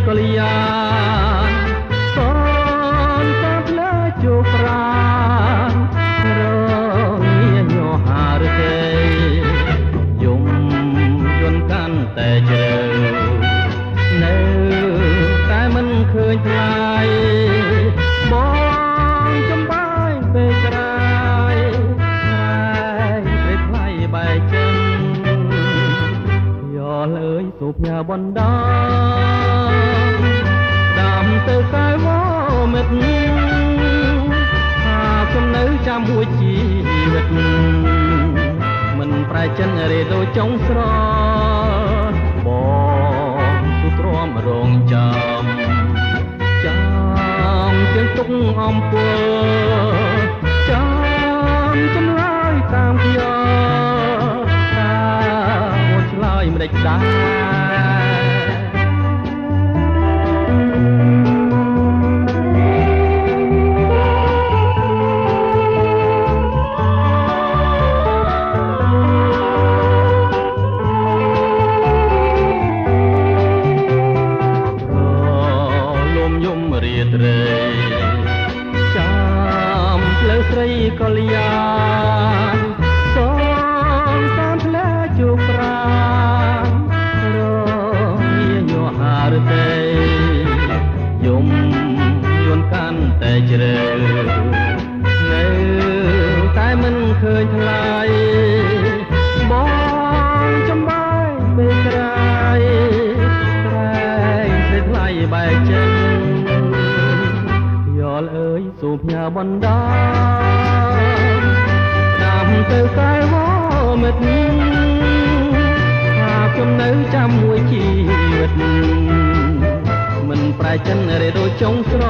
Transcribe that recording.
កលយាសនសាផ្លែជោប្រានរងាញោហារទេយំយន់កាន់តែជ្រៅនៅតែមិនឃើញថ្លៃបងចំបាយពេលក្រោយពេលថ្លៃបែកចិនយកលើយសូផ្ញើបណ្ដាដាំទៅកាយវមិត្តថាខ្ញុំនៅចាំមួយជីវិតមិនប្រែចិនរេដូចចុងស្របងទូទ្រាំរងចាំជាងទុកអំពើចាំចម្លើយតាមយ៉ាតាអូនឆ្លើយមិនដេចដែរចាំផ្លូវស្រីកលយាសងតាមផ្លែជោប្រានរងាញោហារទេយំយន់កាន់តែជ្រៅនៅតែមិនឃើញថ្លៃបងចំបាយពេលក្រោយក្រែងសេថ្លៃបែកចិនយល់អើយសូមផ្ញើបណ្ដាដាំទៅកាយវមិត្តថាខ្ញុំនៅចាំមួយជីវិតមិនប្រែចិនរេដូចចុងស្រ